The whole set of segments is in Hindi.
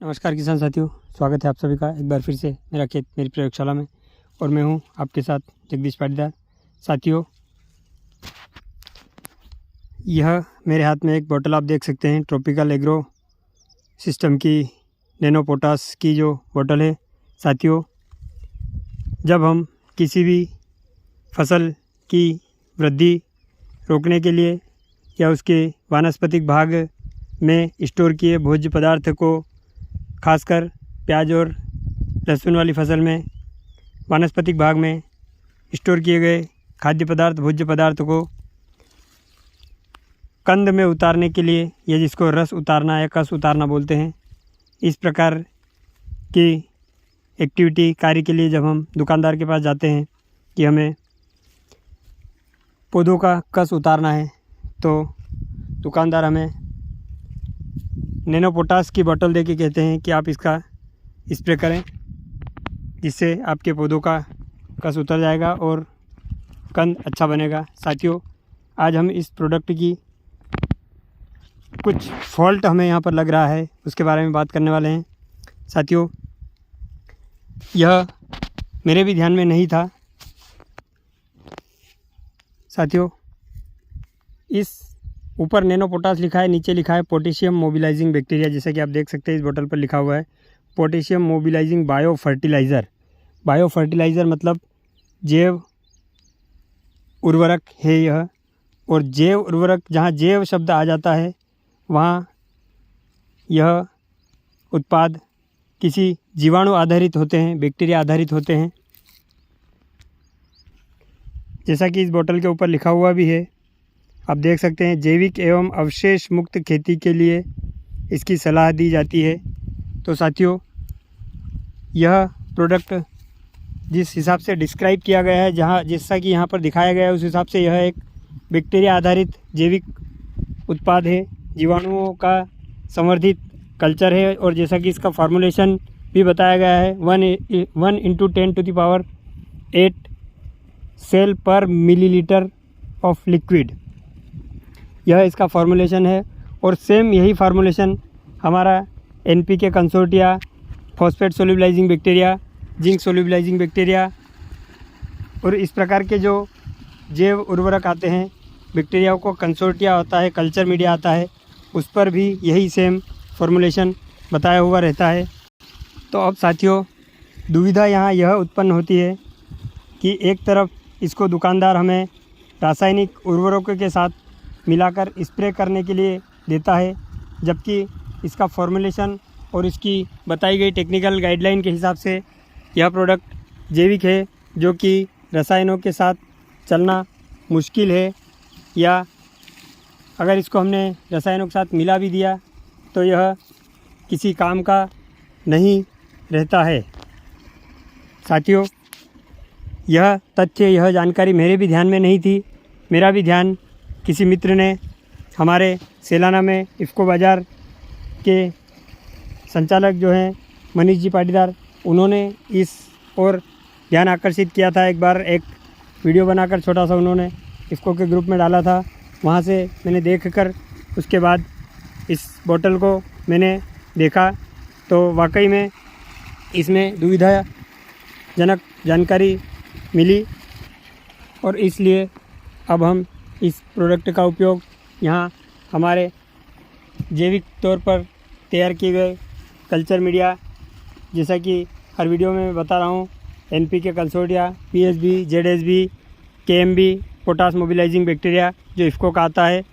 नमस्कार किसान साथियों, स्वागत है आप सभी का एक बार फिर से मेरा खेत मेरी प्रयोगशाला में। और मैं हूं आपके साथ जगदीश पाटीदार। साथियों, यह मेरे हाथ में एक बोतल आप देख सकते हैं, ट्रॉपिकल एग्रो सिस्टम की नैनो पोटास की जो बोतल है। साथियों, जब हम किसी भी फसल की वृद्धि रोकने के लिए या उसके वानस्पतिक भाग में स्टोर किए भोज्य पदार्थ को, खासकर प्याज और लहसुन वाली फसल में वानस्पतिक भाग में स्टोर किए गए खाद्य पदार्थ भोज्य पदार्थ को कंद में उतारने के लिए, या जिसको रस उतारना या कस उतारना बोलते हैं, इस प्रकार की एक्टिविटी कार्य के लिए जब हम दुकानदार के पास जाते हैं कि हमें पौधों का कस उतारना है, तो दुकानदार हमें नैनो पोटास की बोतल दे के कहते हैं कि आप इसका स्प्रे करें, जिससे आपके पौधों का कस उतर जाएगा और कंद अच्छा बनेगा। साथियों, आज हम इस प्रोडक्ट की कुछ फॉल्ट हमें यहाँ पर लग रहा है, उसके बारे में बात करने वाले हैं। साथियों, यह मेरे भी ध्यान में नहीं था। साथियों, इस ऊपर नैनो पोटास लिखा है, नीचे लिखा है पोटेशियम मोबिलाइजिंग बैक्टीरिया। जैसा कि आप देख सकते हैं इस बोतल पर लिखा हुआ है potassium mobilising bio fertiliser. Bio fertiliser मतलब जैव उर्वरक है यह। और जैव उर्वरक, जहाँ जैव शब्द आ जाता है वहाँ यह उत्पाद किसी जीवाणु आधारित होते हैं, बैक्टीरिया आधारित होते हैं। जैसा कि इस बोतल के ऊपर लिखा हुआ भी है, आप देख सकते हैं जैविक एवं अवशेष मुक्त खेती के लिए इसकी सलाह दी जाती है। तो साथियों, यह प्रोडक्ट जिस हिसाब से डिस्क्राइब किया गया है, जहाँ जैसा कि यहाँ पर दिखाया गया है, उस हिसाब से यह एक बैक्टीरिया आधारित जैविक उत्पाद है, जीवाणुओं का संवर्धित कल्चर है। और जैसा कि इसका फार्मूलेशन भी बताया गया है, 1 × 10⁸ सेल पर मिलीलीटर ऑफ लिक्विड, यह इसका फार्मूलेशन है। और सेम यही फार्मूलेशन हमारा NPK consortia, phosphate solubilising bacteria, zinc solubilising bacteria और इस प्रकार के जो जैव उर्वरक आते हैं, बैक्टीरियाओं को कंसोर्टिया होता है, कल्चर मीडिया आता है, उस पर भी यही सेम फार्मूलेशन बताया हुआ रहता है। तो अब साथियों, दुविधा यहाँ यह उत्पन्न होती है कि एक तरफ इसको दुकानदार हमें रासायनिक उर्वरकों के साथ मिलाकर स्प्रे करने के लिए देता है, जबकि इसका फॉर्मूलेशन और इसकी बताई गई टेक्निकल गाइडलाइन के हिसाब से यह प्रोडक्ट जैविक है, जो कि रसायनों के साथ चलना मुश्किल है, या अगर इसको हमने रसायनों के साथ मिला भी दिया तो यह किसी काम का नहीं रहता है। साथियों, यह तथ्य, यह जानकारी मेरे भी ध्यान में नहीं थी। मेरा भी ध्यान किसी मित्र ने, हमारे सेलाना में इफ़को बाज़ार के संचालक जो हैं मनीष जी पाटीदार, उन्होंने इस ओर ध्यान आकर्षित किया था। एक बार एक वीडियो बनाकर छोटा सा उन्होंने इफ़को के ग्रुप में डाला था, वहाँ से मैंने देखकर उसके बाद इस बोतल को मैंने देखा, तो वाकई में इसमें दुविधाजनक जानकारी मिली। और इसलिए अब हम इस प्रोडक्ट का उपयोग यहाँ हमारे जैविक तौर पर तैयार किए गए कल्चर मीडिया, जैसा कि हर वीडियो में मैं बता रहा हूँ, NPK consortia, PSB, ZSB, KMB, potash mobilising bacteria जो इफ़को का आता है,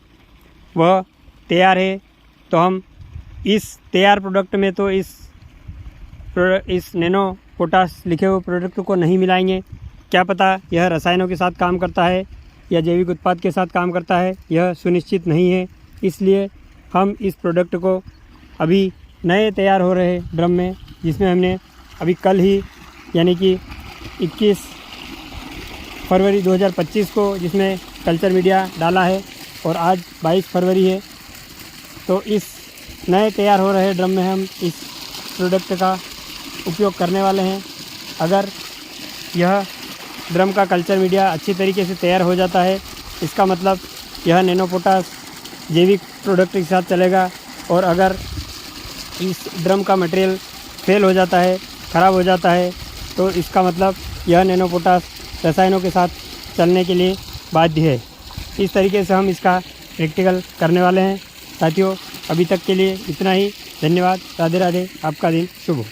वह तैयार है। तो हम इस तैयार प्रोडक्ट में तो इस नैनो पोटास लिखे हुए प्रोडक्ट को नहीं मिलाएंगे। क्या पता यह रसायनों के साथ काम करता है या जैविक उत्पाद के साथ काम करता है, यह सुनिश्चित नहीं है। इसलिए हम इस प्रोडक्ट को अभी नए तैयार हो रहे ड्रम में, जिसमें हमने अभी कल ही यानी कि 21 फरवरी 2025 को जिसमें कल्चर मीडिया डाला है, और आज 22 फरवरी है, तो इस नए तैयार हो रहे ड्रम में हम इस प्रोडक्ट का उपयोग करने वाले हैं। अगर यह ड्रम का कल्चर मीडिया अच्छी तरीके से तैयार हो जाता है, इसका मतलब यह नैनो पोटास जैविक प्रोडक्ट के साथ चलेगा। और अगर इस ड्रम का मटेरियल फेल हो जाता है, ख़राब हो जाता है, तो इसका मतलब यह नैनो पोटाश रसायनों के साथ चलने के लिए बाध्य है। इस तरीके से हम इसका प्रैक्टिकल करने वाले हैं। साथियों, अभी तक के लिए इतना ही। धन्यवाद। राधे राधे। आपका दिन शुभ हो।